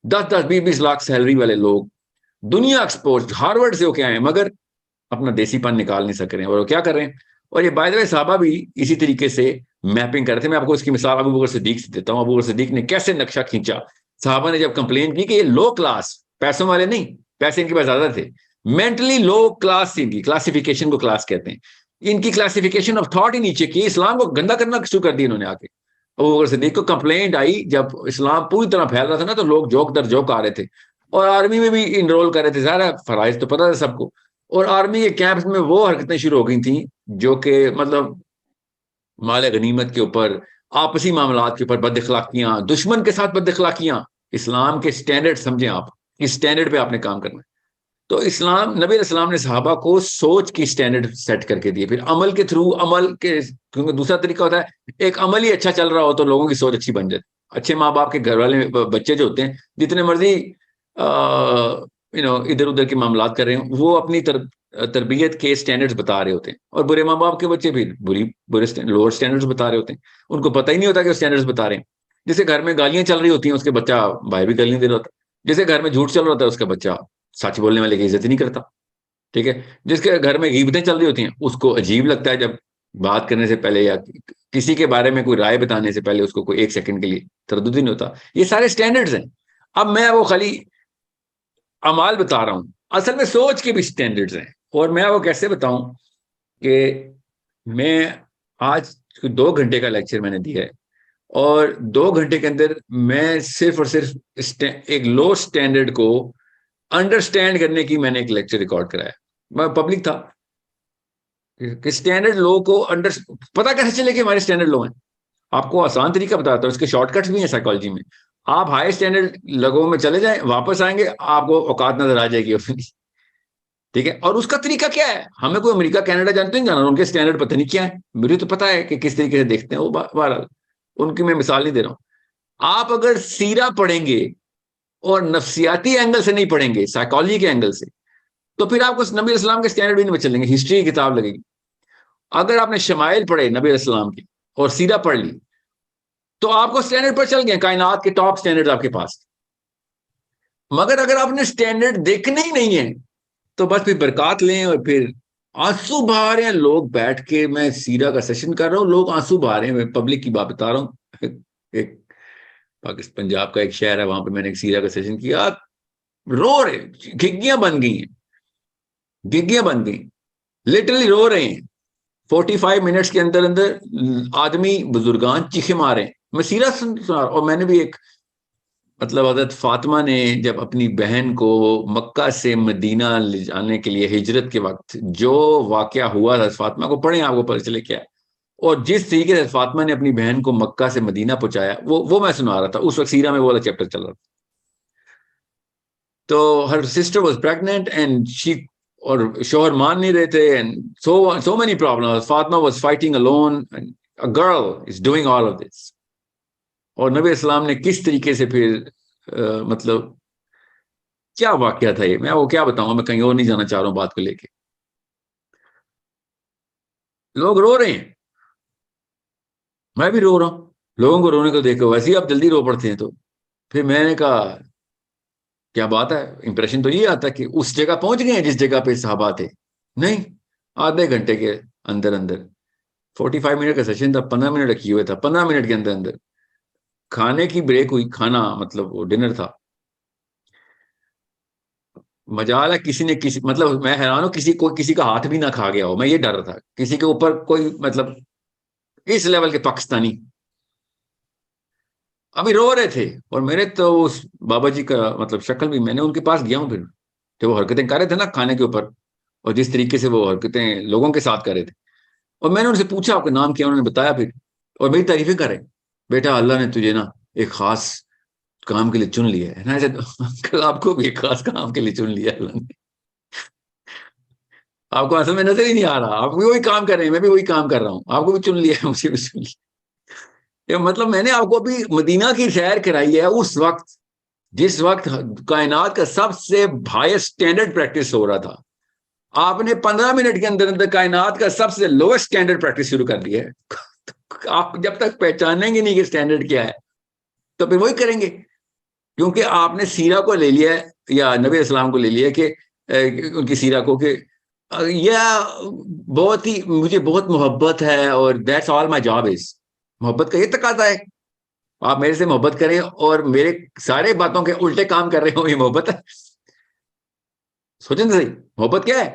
10-20 لاکھ سیلری والے لوگ، دنیا ایکسپورٹ ہارورڈ سے ہو کے آئے ہیں مگر اپنا دیسی پن نکال نہیں سک رہے ہیں. اور وہ کیا کر رہے ہیں؟ اور یہ بائی دا وے صحابہ بھی اسی طریقے سے میپنگ کر رہے تھے. میں آپ کو اس کی مثال ابو بکر صدیق سے دیتا ہوں. ابو بکر صدیق نے کیسے نقشہ کھینچا. صحابہ نے جب کمپلین کی کہ یہ لو کلاس، پیسوں والے نہیں، پیسے ان کے پاس زیادہ تھے، مینٹلی لو کلاس تھی، ان کی کلاسیفیکیشن کو کلاس کہتے ہیں، ان کی کلاسیفیکیشن آف تھاٹ ہی نیچے کی، اسلام کو گندا کرنا شروع کر دیا انہوں نے آ کے. ابو بکر صدیق کو کمپلینٹ آئی جب اسلام پوری طرح پھیل رہا تھا نا، تو لوگ جوک در جوک آ رہے تھے اور آرمی میں بھی انرول کر رہے تھے. ظاہر ہے فرائض تو پتہ تھا سب کو، اور آرمی کے کیمپس میں وہ حرکتیں شروع ہو گئی تھیں جو کہ مطلب مال غنیمت کے اوپر، آپسی معاملات کے اوپر بد اخلاقیاں، دشمن کے ساتھ بد اخلاقیاں. اسلام کے سٹینڈرڈ سمجھیں آپ، اس سٹینڈرڈ پہ آپ نے کام کرنا ہے. تو اسلام، نبی علیہ السلام نے صحابہ کو سوچ کی سٹینڈرڈ سیٹ کر کے دیے، پھر عمل کے تھرو، عمل کے، کیونکہ دوسرا طریقہ ہوتا ہے ایک عمل ہی اچھا چل رہا ہو تو لوگوں کی سوچ اچھی بن جاتی. اچھے ماں باپ کے گھر والے بچے جو ہوتے ہیں جتنے مرضی ادھر ادھر کے معاملات کر رہے ہیں، وہ اپنی تربیت کے سٹینڈرڈز بتا رہے ہوتے ہیں، اور برے ماں باپ کے بچے بھی برے لوور سٹینڈرڈز بتا رہے ہوتے ہیں. ان کو پتہ ہی نہیں ہوتا کہ وہ سٹینڈرڈز بتا رہے ہیں. جیسے گھر میں گالیاں چل رہی ہوتی ہیں، اس کے بچہ باہر بھی گالیاں دے رہا ہوتا ہے. جیسے گھر میں جھوٹ چل رہا ہوتا ہے، اس کا بچہ سچ بولنے والے کی عزت ہی نہیں کرتا. ٹھیک ہے. جس کے گھر میں غیبتیں چل رہی ہوتی ہیں، اس کو عجیب لگتا ہے جب بات کرنے سے پہلے یا کسی کے بارے میں کوئی رائے بتانے سے پہلے اس کو کوئی ایک سیکنڈ کے لیے تردد ہی نہیں ہوتا. یہ سارے سٹینڈرڈز ہیں. اب میں وہ خالی اعمال بتا رہا ہوں، اصل میں سوچ کے بھی سٹینڈرڈز ہیں. اور میں وہ کیسے بتاؤں کہ میں آج 2 گھنٹے کا لیکچر میں نے دیا ہے، اور 2 گھنٹے کے اندر میں صرف اور صرف ایک لو سٹینڈرڈ کو انڈرسٹینڈ کرنے کی میں نے ایک لیکچر ریکارڈ کرایا. میں پبلک تھا کہ سٹینڈرڈ لو کو پتا کیسے چلے کہ ہمارے سٹینڈرڈ لو ہیں. آپ کو آسان طریقہ بتاتا ہوں، اس کے شارٹ کٹس بھی ہیں سائیکالوجی میں. آپ ہائی سٹینڈرڈ لوگوں میں چلے جائیں، واپس آئیں گے آپ کو اوقات نظر آ جائے گی اپنی. ٹھیک ہے. اور اس کا طریقہ کیا ہے؟ ہمیں کوئی امریکہ کینیڈا جانتے ہیں جانا، ان کے سٹینڈرڈ پتہ نہیں کیا ہے. مجھے تو پتا ہے کہ کس طریقے سے دیکھتے ہیں وہ. بہرحال ان کی میں مثال نہیں دے رہا ہوں. آپ اگر سیرہ پڑھیں گے اور نفسیاتی اینگل سے نہیں پڑھیں گے، سائیکالوجی کے اینگل سے، تو پھر آپ کو نبی علیہ السلام کے سٹینڈرڈ بھی نہیں چلیں گے. ہسٹری کی کتاب لگے گی. اگر آپ نے شمائل پڑھے نبی علیہ السلام کی اور سیرہ پڑھ لی تو آپ کو سٹینڈرڈ پر چل گئے، کائنات کے ٹاپ سٹینڈرڈ آپ کے پاس. مگر اگر آپ نے سٹینڈرڈ دیکھنے ہی نہیں ہے تو بس پھر برکات لیں اور پھر آنسو بہا رہے ہیں لوگ بیٹھ کے. میں سیرہ کا سیشن کر رہا ہوں، لوگ آنسو بہا رہے ہیں. میں پبلک کی بات بتا رہا ہوں. ایک پنجاب کا ایک شہر ہے، وہاں پہ میں نے ایک سیرہ کا سیشن کیا، رو رہے، گھگیاں بن گئی ہیں، گھگیاں بن گئی، لٹرلی رو رہے ہیں. 45 منٹس کے اندر اندر آدمی بزرگان چیخے مارے ہیں. میں سیرہ سنا. اور میں نے بھی ایک مطلب حضرت فاطمہ نے جب اپنی بہن کو مکہ سے مدینہ لے جانے کے لیے ہجرت کے وقت جو واقعہ ہوا تھا، فاطمہ کو پڑھیں آپ کو پتہ چلے کیا ہے. اور جس طریقے سے فاطمہ نے اپنی بہن کو مکہ سے مدینہ پہنچایا، وہ میں سنا رہا تھا. اس وقت سیرہ میں وہ والا چیپٹر چل رہا تھا. تو her sister was pregnant and she, اور شوہر مان نہیں رہے تھے، and so many problem. Fatima was fighting alone, and a girl is doing all of this. اور نبی اسلام نے کس طریقے سے پھر مطلب کیا واقعہ تھا یہ، میں وہ کیا بتاؤں گا، میں کہیں اور نہیں جانا چاہ رہا ہوں بات کو لے کے. لوگ رو رہے ہیں، میں بھی رو رہا ہوں. لوگوں کو رونے کو دیکھ کے ویسے ہی آپ جلدی رو پڑتے ہیں. تو پھر میں نے کہا کیا بات ہے. امپریشن تو یہ آتا کہ اس جگہ پہنچ گئے ہیں جس جگہ پہ صحابہ تھے. نہیں، آدھے گھنٹے کے اندر اندر 45 منٹ کا سیشن تھا، 15 منٹ رکھی ہوئے تھا. 15 منٹ کے اندر اندر کھانے کی بریک ہوئی، کھانا مطلب وہ ڈنر تھا. مجال ہے کسی نے کسی، مطلب میں حیران ہوں کسی کا ہاتھ بھی نہ کھا گیا ہو. میں یہ ڈر رہا تھا کسی کے اوپر کوئی مطلب اس لیول کے پاکستانی ابھی رو رہے تھے. اور میرے تو اس بابا جی کا مطلب شکل بھی، میں نے ان کے پاس گیا ہوں پھر جو وہ حرکتیں کر رہے تھے نا کھانے کے اوپر، اور جس طریقے سے وہ حرکتیں لوگوں کے ساتھ کر رہے تھے. اور میں نے ان سے پوچھا آپ کا نام کیا، انہوں نے بتایا پھر، اور میری تعریفیں کر رہے، بیٹا اللہ نے تجھے نا ایک خاص کام کے لیے چن لیا ہے. آپ کو بھی ایک خاص کام کے لیے چن لیا اللہ نے. آپ کو اصل میں نظر ہی نہیں آ رہا, آپ بھی وہی کام کر رہے ہیں, میں بھی وہی کام کر رہا ہوں, آپ کو بھی چن لیا ہے, مجھے بھی چن لیا. مطلب میں نے آپ کو ابھی مدینہ کی سیر کرائی ہے اس وقت جس وقت کائنات کا سب سے ہائیسٹ اسٹینڈرڈ پریکٹس ہو رہا تھا. آپ نے 15 منٹ کے اندر اندر کائنات کا سب سے لوئسٹ اسٹینڈرڈ پریکٹس شروع کر دی ہے. آپ جب تک پہچانیں گے نہیں کہ اسٹینڈرڈ کیا ہے تو پھر وہی کریں گے, کیونکہ آپ نے سیرہ کو لے لیا ہے یا نبی اسلام کو لے لیا کہ ان کی سیرہ کو کہ بہت ہی مجھے بہت محبت ہے اور that's all my job is. محبت کا یہ تقاضا ہے, آپ میرے سے محبت کریں اور میرے سارے باتوں کے الٹے کام کر رہے ہو, یہ محبت ہے؟ سوچیں صحیح, محبت کیا ہے؟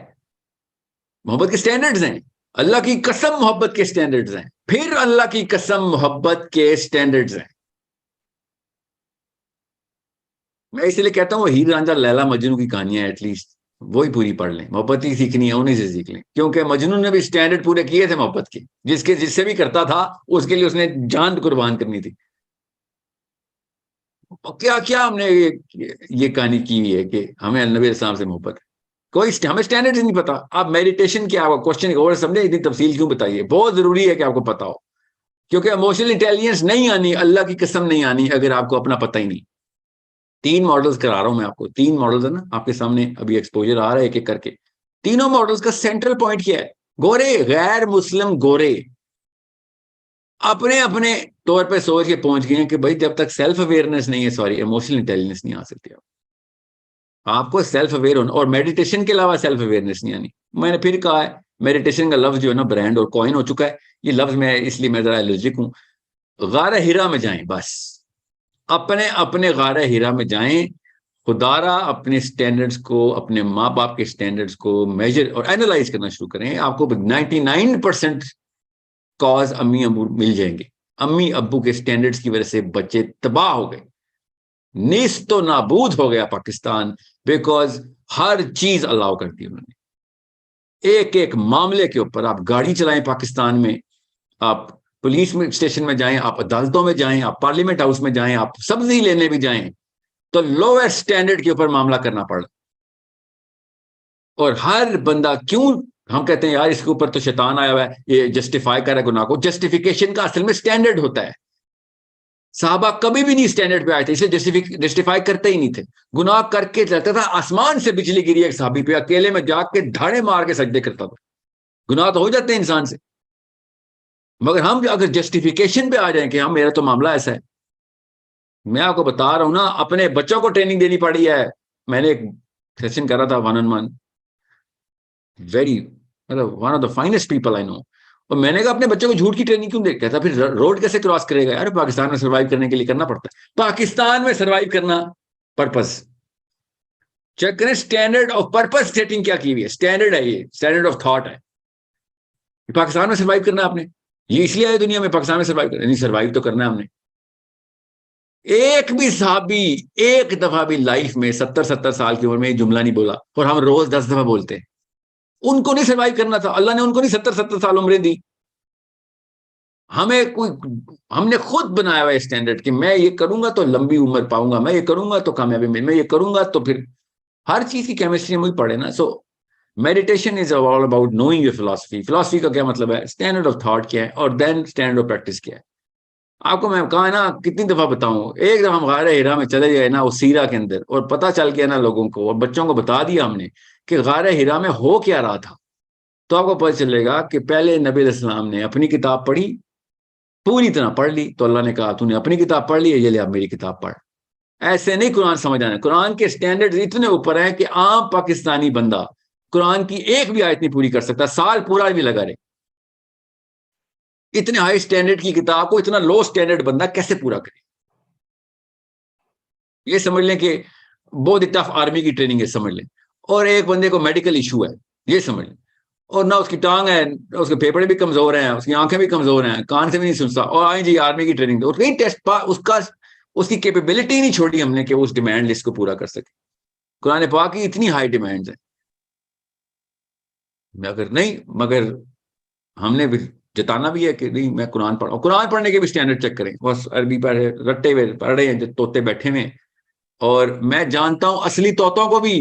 محبت کے سٹینڈرڈز ہیں, اللہ کی قسم محبت کے سٹینڈرڈز ہیں, پھر اللہ کی قسم محبت کے سٹینڈرڈز ہیں. میں اس لیے کہتا ہوں وہ ہیر رانجھا لیلا مجنو کی کہانیاں ایٹ لیسٹ وہی پوری پڑھ لیں, محبت ہی سیکھنی ہے انہیں سے سیکھ لیں, کیونکہ مجنون نے بھی سٹینڈرڈ پورے کیے تھے محبت کے, جس سے بھی کرتا تھا اس کے لیے اس نے جان قربان کرنی تھی. کیا ہم نے یہ کہانی کی ہوئی ہے کہ ہمیں نبی اسلام سے محبت ہے, کوئی ہمیں سٹینڈرڈ نہیں پتا. آپ میڈیٹیشن کیا ہوگا, کوشچن اور سمجھیں, اتنی تفصیل کیوں بتائیے, بہت ضروری ہے کہ آپ کو پتا ہو, کیونکہ ایموشنل انٹیلیجنس نہیں آنی, اللہ کی قسم نہیں آنی اگر آپ کو اپنا پتہ ہی نہیں. 3 ماڈلز کرا رہا ہوں میں آپ کو, 3 ماڈلز ہے نا آپ کے سامنے ابھی ایکسپوجر آ رہا ہے ایک ایک کر کے. تینوں ماڈلز کا سینٹرل پوائنٹ کیا ہے؟ گورے, غیر مسلم گورے اپنے اپنے طور پہ سوچ کے پہنچ گئے ہیں کہ بھائی جب تک سیلف اویئرنس نہیں ہے, ایموشنل انٹیلیجنس نہیں آ سکتی. آپ کو سیلف اویئر ہونا, اور میڈیٹیشن کے علاوہ سیلف اویئرنس نہیں آنی. میں نے پھر کہا ہے میڈیٹیشن کا لفظ جو ہے نا برانڈ اور کوائن ہو چکا ہے, یہ لفظ میں اس لیے میں ذرا الرجک ہوں. غار ہرا میں جائیں, بس اپنے غار ہرا میں جائیں, خدارا اپنے سٹینڈرڈز کو, اپنے ماں باپ کے سٹینڈرڈز کو میجر اور اینالائز کرنا شروع کریں. آپ کو 99% کاز امی ابو مل جائیں گے. امی ابو کے سٹینڈرڈز کی وجہ سے بچے تباہ ہو گئے, نیست و نابود ہو گیا پاکستان, بیکاز ہر چیز الاؤ کر دی انہوں نے. ایک ایک معاملے کے اوپر آپ گاڑی چلائیں پاکستان میں, آپ پولیس میں اسٹیشن میں جائیں, آپ عدالتوں میں جائیں, آپ پارلیمنٹ ہاؤس میں جائیں, آپ سبزی لینے بھی جائیں, تو لوئسٹ سٹینڈرڈ کے اوپر معاملہ کرنا پڑا. اور ہر بندہ, کیوں ہم کہتے ہیں یار اس کے اوپر تو شیطان آیا ہوا ہے, یہ جسٹیفائی کر رہا ہے گناہ کو. جسٹیفیکیشن کا اصل میں سٹینڈرڈ ہوتا ہے. صحابہ کبھی بھی نہیں سٹینڈرڈ پہ آئے تھے, اسے جسٹیفائی کرتے ہی نہیں تھے. گناہ کر کے چلتا تھا, آسمان سے بجلی گری ایک صحابی پہ, اکیلے میں جا کے دھاڑے مار کے سجدے کرتا تھا. گناہ تو ہو جاتے ہیں انسان سے, مگر ہم اگر جسٹیفیکیشن پہ آ جائیں کہ ہم میرا تو معاملہ ایسا ہے. میں آپ کو بتا رہا ہوں نا, اپنے بچوں کو ٹریننگ دینی پڑی ہے. میں نے ایک سیشن کرا تھا 1-on-1, ویری مطلب one of the finest people I know, اور میں نے کہا اپنے بچوں کو جھوٹ کی ٹریننگ کیوں دے, کہتا پھر روڈ کیسے کراس کرے گا؟ یار پاکستان میں سروائیو کرنے کے لیے کرنا پڑتا ہے. پاکستان میں سروائیو کرنا پرپس چیک کریں, اسٹینڈرڈ آف پرپس سیٹنگ کیا کی ہوئی ہے. اسٹینڈرڈ ہے, یہ اسٹینڈرڈ آف تھاٹ ہے. پاکستان میں سروائیو کرنا آپ نے, یہ اس لیے آئے دنیا میں پاکستان میں سروائیو کرنا, نہیں سروائیو تو کرنا ہے ہم نے. ایک بھی صحابی ایک دفعہ بھی لائف میں 70 سال کی عمر میں جملہ نہیں بولا, اور ہم روز 10 دفعہ بولتے ہیں. ان کو نہیں سروائیو کرنا تھا, اللہ نے ان کو نہیں 70 سال عمریں دی. ہم نے خود بنایا ہوا ہے اسٹینڈرڈ کہ میں یہ کروں گا تو لمبی عمر پاؤں گا, میں یہ کروں گا تو کامیابی ملے, میں یہ کروں گا تو پھر ہر چیز کی کیمسٹری مجھے پڑے نا. So meditation is all about knowing your philosophy. Philosophy کا کیا مطلب ہے, اسٹینڈرڈ آف تھاٹ کیا ہے, اور دین اسٹینڈرڈ آف پریکٹس کیا ہے. آپ کو میں کہا نا کتنی دفعہ بتاؤں, ایک دفعہ ہم غار ہرا میں چلے گئے نا اس سیرہ کے اندر, اور پتہ چل گیا نا لوگوں کو, اور بچوں کو بتا دیا ہم نے کہ غار ہرا میں ہو کیا رہا تھا, تو آپ کو پتہ چلے گا کہ پہلے نبی علیہ السلام نے اپنی کتاب پڑھی, پوری طرح پڑھ لی, تو اللہ نے کہا تو نے اپنی کتاب پڑھ لی ہے, یہ لے اب میری کتاب پڑھ. ایسے نہیں قرآن سمجھ آنا. قرآن کے سٹینڈرڈ اتنے اوپر ہیں کہ عام پاکستانی بندہ قرآن کی ایک بھی آیت نہیں پوری کر سکتا, سال پورا بھی لگا رہے. اتنے ہائی سٹینڈرڈ کی کتاب کو اتنا لو سٹینڈرڈ بندہ کیسے پورا کرے؟ یہ سمجھ لیں کہ بہت ٹف آرمی کی ٹریننگ ہے, سمجھ لیں. اور ایک بندے کو میڈیکل ایشو ہے, یہ سمجھ لیں, اور نہ اس کی ٹانگ ہے, اس کے پھیپھڑے بھی کمزور ہیں, اس کی آنکھیں بھی کمزور ہیں, کان سے بھی نہیں سنتا, اور آئیں جی آرمی کی ٹریننگ دو. کہیں ٹیسٹ اس کی کیپیبلٹی نہیں چھوڑی ہم نے کہ وہ اس ڈیمانڈ لسٹ کو پورا کر سکے. قرآن پاک کی اتنی ہائی ڈیمانڈز ہیں, مگر ہم نے بھی جتانا بھی ہے کہ نہیں میں قرآن پڑھا. قرآن پڑھنے کے بھی سٹینڈرڈ چیک کریں. بس عربی پڑھے رٹے ہوئے پڑھ رہے ہیں جو طوطے بیٹھے ہوئے, اور میں جانتا ہوں اصلی طوطوں کو بھی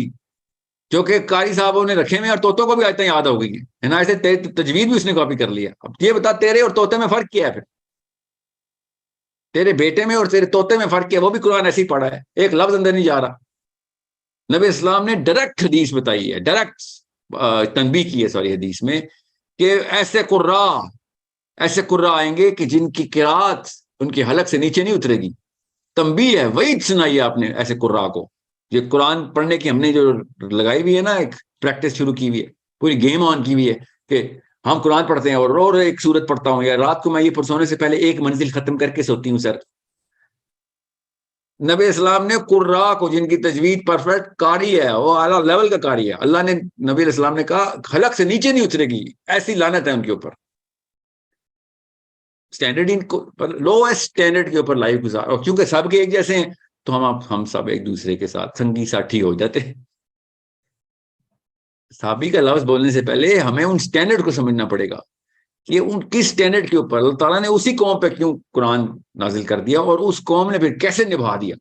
جو کہ قاری صاحبوں نے رکھے ہوئے اور طوطوں کو بھی آیتیں یاد ہو گئی ہیں، عنایت سے تجوید بھی اس نے کاپی کر لیا. اب یہ بتا تیرے اور طوطے میں فرق کیا ہے؟ پھر تیرے بیٹے میں اور تیرے طوطے میں فرق کیا؟ وہ بھی قرآن ایسے ہی پڑھا ہے، ایک لفظ اندر نہیں جا رہا. نبی اسلام نے ڈائریکٹ حدیث بتائی ہے، ڈائریکٹ تنبیہ کی ہے ساری حدیث میں کہ ایسے قراء آئیں گے کہ جن کی قرات ان کی حلق سے نیچے نہیں اترے گی. تنبیہ ہے، وعید سنائی ہے آپ نے ایسے قراء کو. یہ قرآن پڑھنے کی ہم نے جو لگائی ہوئی ہے نا، ایک پریکٹس شروع کی ہوئی ہے، پوری گیم آن کی ہوئی ہے کہ ہم قرآن پڑھتے ہیں اور روز ایک سورت پڑھتا ہوں، یا رات کو میں یہ سونے سے پہلے ایک منزل ختم کر کے سوتی ہوں. سر نبی اسلام نے قراء کو جن کی تجوید پرفیکٹ قاری ہے، وہ اعلیٰ لیول کا قاری ہے، اللہ نے نبی اسلام نے کہا حلق سے نیچے نہیں اترے گی، ایسی لعنت ہے ان کے اوپر. اسٹینڈرڈ لوسٹ اسٹینڈرڈ کے اوپر لائف گزار، اور کیونکہ سب کے ایک جیسے ہیں تو ہم سب ایک دوسرے کے ساتھ سنگی ساتھی ہو جاتے ہیں. صحابی کا لفظ بولنے سے پہلے ہمیں ان اسٹینڈرڈ کو سمجھنا پڑے گا کہ ان کس اسٹینڈرڈ کے اوپر اللہ تعالیٰ نے اسی قوم پہ کیوں قرآن نازل کر دیا، اور اس قوم نے پھر کیسے نبھا دیا.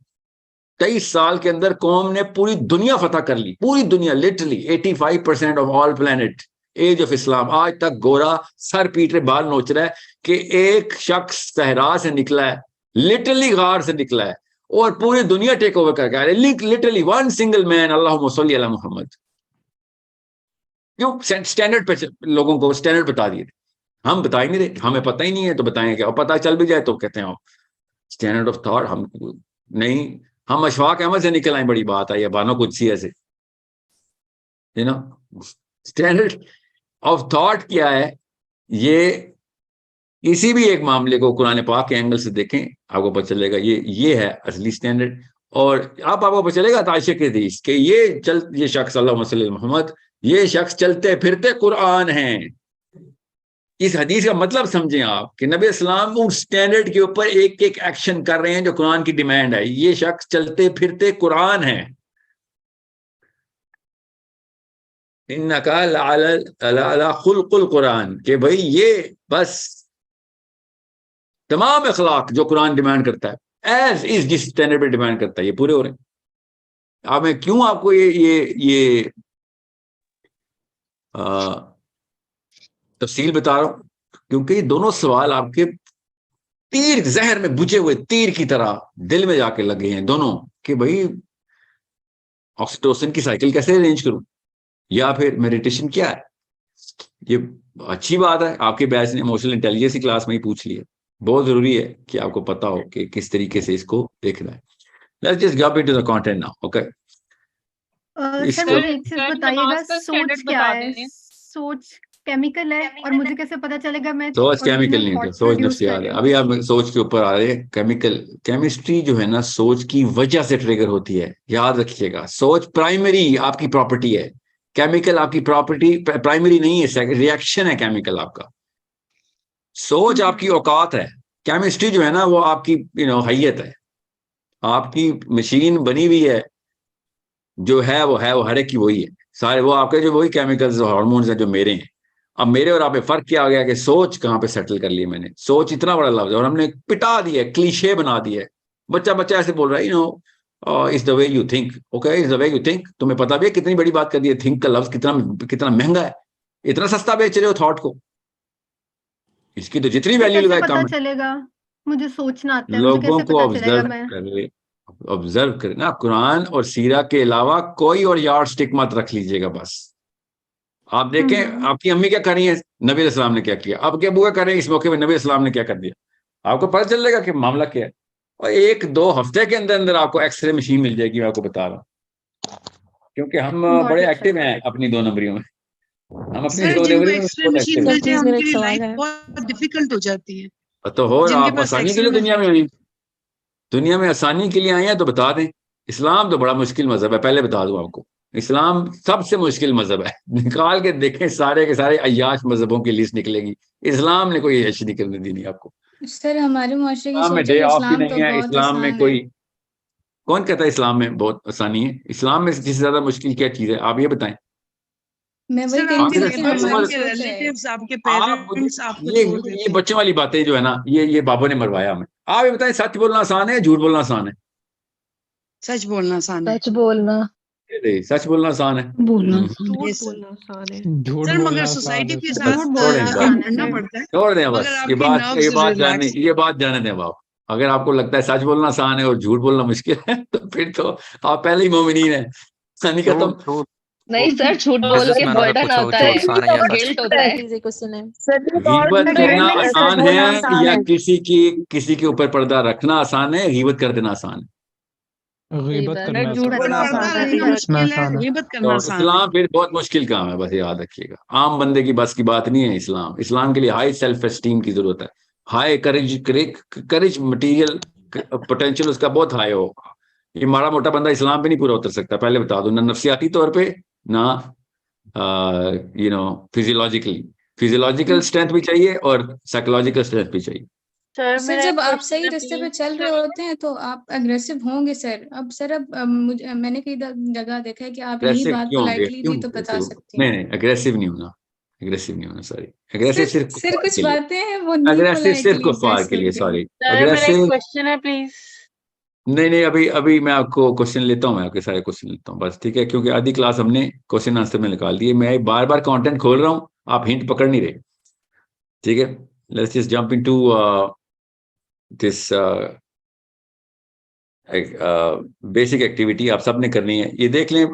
23 سال کے اندر قوم نے پوری دنیا فتح کر لی، پوری دنیا، literally 85% of all plant, age of Islam. آج تک گورا سر پیٹ رہے بال نوچ رہا ہے کہ ایک شخص صحرا سے نکلا ہے، لٹرلی غار سے نکلا ہے اور پوری دنیا ٹیک اوور کر کے آ رہے ہیں. لٹرلی ون سنگل مین، اللہم صلی علی محمد. کیوں؟ اسٹینڈرڈ پہ لوگوں کو اسٹینڈرڈ بتا دیے تھے. ہم بتا ہی نہیں رہے، ہمیں پتہ ہی نہیں ہے تو بتائیں گے، اور پتہ چل بھی جائے تو کہتے ہیں اسٹینڈرڈ آف تھاٹ ہم نہیں. ہم اشفاق احمد سے نکل آئیں، بڑی بات ہے، یا بانو قدسی ایسے اسٹینڈرڈ آف تھاٹ کیا ہے. یہ کسی بھی ایک معاملے کو قرآن پاک کے اینگل سے دیکھیں، آپ کو پتہ چلے گا یہ ہے اصلی اسٹینڈرڈ. اور آپ کو پتہ چلے گا عائشہ کے حدیث کہ یہ شخص اللہم صلی علی محمد، یہ شخص چلتے پھرتے قرآن ہیں. اس حدیث کا مطلب سمجھیں آپ کہ نبی اسلام اس سٹینڈرڈ کے اوپر ایک ایک ایکشن کر رہے ہیں جو قرآن کی ڈیمانڈ ہے. یہ شخص چلتے پھرتے قرآن ہے. انکا لعلی خلق القرآن، کہ بھئی یہ بس تمام اخلاق جو قرآن ڈیمانڈ کرتا ہے ایز اس جس سٹینڈرڈ پہ ڈیمانڈ کرتا ہے یہ پورے ہو رہے ہیں. اب میں کیوں آپ کو یہ تفصیل بتا رہا ہوں؟ کیونکہ یہ دونوں سوال آپ کے تیر زہر میں بجھے ہوئے تیر کی طرح دل میں جا کے لگے ہیں دونوں، کہ بھئی آکسیٹوسن کی سائیکل کیسے ارینج کروں، یا پھر میڈیٹیشن کیا ہے. یہ اچھی بات ہے آپ کے بیچ نے ایموشنل انٹیلیجنس کی کلاس میں ہی پوچھ لیا. بہت ضروری ہے کہ آپ کو پتا ہو کہ کس طریقے سے اس کو دیکھنا ہے. Let's just jump into the content now, okay? سر مجھے ایک چیز بتائیے گا، سوچ کیا ہے؟ سوچ کیمیکل ہے اور مجھے کیسے پتا چلے گا میں سوچ کیمیکل نہیں ہوتا، سوچ نفسیات ہے. ابھی آپ سوچ کے اوپر آ رہے ہیں. کیمسٹری جو ہے نا سوچ کی وجہ سے ٹریگر ہوتی ہے، یاد رکھیے گا. سوچ پرائمری آپ کی پراپرٹی ہے، کیمیکل آپ کی پراپرٹی پرائمری نہیں ہے، ریئیکشن ہے کیمیکل آپ کا. سوچ آپ کی اوقات ہے، کیمسٹری جو ہے نا وہ آپ کی حیت ہے. آپ کی مشین بنی ہوئی ہے، جو ہے وہ ہر ایک کی وہی ہے. سارے وہ آپ کے جو وہی کیمیکلز ہارمونز ہیں جو میرے ہیں. اب میرے اور آپ میں فرق کیا آ گیا کہ سوچ کہاں پہ سیٹل کر لی میں نے. سوچ اتنا بڑا لفظ ہے اور ہم نے پٹا دیا ہے، کلیشے بنا دیا ہے. بچہ ایسے بول رہا ہے is the way you think. Okay is the way you think. تمہیں پتا بھی ہے کتنی بڑی بات کر دی ہے. تھنک کا لفظ کتنا مہنگا ہے، اتنا سستا بیچ رہے ہو تھاٹ کو. اس کی تو جتنی ویلیو لگائے کم ہے. چلے گا مجھے سوچنا آتا ہے، لوگوں کو آبزرو کرے نا. قرآن اور سیرہ کے علاوہ کوئی اور یارڈ سٹک مت رکھ لیجئے گا. بس آپ دیکھیں آپ کی امی کیا کر رہی ہیں، نبی علیہ السلام نے کیا کیا. آپ کے ابو کیا کر رہے ہیں اس موقع پہ، نبی علیہ السلام نے کیا کر دیا. آپ کو پتہ چلے گا کہ معاملہ کیا ہے. اور 1-2 ہفتے کے اندر آپ کو ایکس رے مشین مل جائے گی. میں آپ کو بتا رہا ہوں کیونکہ ہم بڑے ایکٹیو ہیں اپنی 2 نمبریوں میں. ہم اپنی 2 نمبریوں میں بہت ڈیفیکلٹ ہو جاتی ہے. تو ہو آپ آسانی کے لیے دنیا میں ہوئی، دنیا میں آسانی کے لیے آئے ہیں. تو بتا دیں اسلام تو بڑا مشکل مذہب ہے. پہلے بتا دوں آپ کو اسلام سب سے مشکل مذہب ہے. نکال کے دیکھیں سارے کے سارے عیاش مذہبوں کی لسٹ نکلے گی. اسلام نے کوئی عیش نہیں کرنے دی نہیں آپ کو. سر ہمارے معاشرے کی اسلام میں سوچ ہے ڈے کہ آف بھی اسلام تو نہیں ہے. بہت اسلام میں آسان کوئی ہے. کون کہتا ہے اسلام میں بہت آسانی ہے؟ اسلام میں جس سے زیادہ مشکل کیا چیز ہے آپ یہ بتائیں. میں وہی کہہ رہی تھی کہ ہماری سوچ ہے. یہ بچوں والی باتیں جو ہے نا یہ بابوں نے مروایا ہمیں. آپ یہ بتائیں سچ بولنا آسان ہے جھوٹ بولنا آسان ہے؟ سچ بولنا آسان ہے. سچ بولنا. سچ بولنا آسان ہے. بولنا Yes, sir. جھوٹ سر بولنا مگر آسان سوسائٹی ہے کے سر. ساتھ جھوٹ چھوڑیں بولنا بات. آسان ہے کرنا سر. پڑتا ہے چھوڑ دیں بس مگر آپ یہ کی بات نروز ریلیکس. یہ بات جانے دیں آپ. اگر آپ کو لگتا ہے سچ بولنا آسان ہے اور جھوٹ بولنا مشکل ہے تو پھر تو آپ پہلے ہی مومنین ہیں. نہیں ختم. نہیں سر جھوٹ بول بزنس کے مین اگر برڈن پوچھو ہوتا جھوٹ ہے, آسان ہے یا سچ؟ گلٹ ہوتا ہے. پلیز ایک کوسچن ہے. غیبت کرنا آسان ہے یا ہے. کسی کے اوپر پردہ رکھنا آسان ہے, غیبت کر دینا آسان ہے. غیبت سر کرنا جھوٹ آسان بولنا ہے. آسان ہے. لینا مشکل ہے, غیبت کرنا تو آسان ہے. اسلام پھر بہت مشکل کام ہے, بس یاد رکھیے گا. عام بندے کی بس کی بات نہیں ہے اسلام. اسلام کے لیے ہائی سیلف اسٹیم کی ضرورت ہے, ہائی کریج مٹیریل پوٹینشیل اس کا بہت ہائی ہو. یہ مارا موٹا بندہ اسلام پہ نہیں پورا اتر سکتا, پہلے بتا دوں. نہ نفسیاتی طور پہ نہ فزیولوجیکل اسٹرینتھ بھی چاہیے اور سائیکولوجیکل اسٹرینتھ بھی چاہیے. سر جب آپ صحیح راستے پہ چل رہے ہوتے ہیں تو آپ اگریسو ہوں گے سر. اب میں نے کئی جگہ دیکھا ہے کہ آپ یہی اگریسو بات کیوں ہوں گے؟ پولائٹلی بھی تو بتا سکتے ہیں. نہیں اگریسو نہیں ہونا. سوری, اگریسو سر کچھ باتیں ہیں وہ نہیں اگریسو صرف پولائٹلی کفار کے لیے. ایکسپریس سوری, سر میرا ایک کوشچن ہے پلیز. نہیں ابھی میں آپ کو کوشچن لیتا ہوں. میں آپ کے سارے کوشچن لیتا ہوں بس, ٹھیک ہے, کیونکہ آدھی کلاس ہم نے کوشچن آنسر میں نکال دیے. میں بار بار کانٹینٹ کھول رہا ہوں, آپ ہنٹ پکڑ نہیں رہے. ٹھیک ہے, let's just jump into this basic activity آپ سب نے کرنی ہے. یہ دیکھ لیں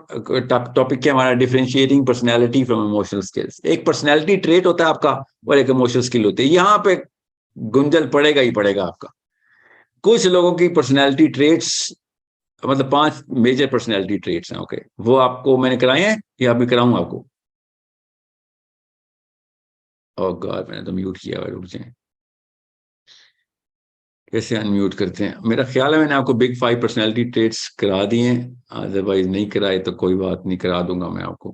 ٹاپک کیا ہمارا, differentiating personality from emotional skills. ایک پرسنالٹی ٹریٹ ہوتا ہے آپ کا اور ایک ایموشنل اسکل ہوتی ہے. یہاں پہ گنجل پڑے گا ہی پڑے گا آپ کا. کچھ لوگوں کی پرسنالٹی ٹریٹس, مطلب 5 میجر پرسنالٹی ٹریٹس ہیں. اوکے, وہ آپ کو میں نے کرائے ہیں یا ابھی کراؤں آپ کو؟ او گاڈ, میں نے تو میوٹ کیا ہوا. رک جائیں, کیسے ان میوٹ کرتے ہیں؟ میرا خیال ہے میں نے آپ کو بگ 5 پرسنالٹی ٹریٹس کرا دیے ہیں. ادروائز نہیں کرائے تو کوئی بات نہیں, کرا دوں گا میں آپ کو.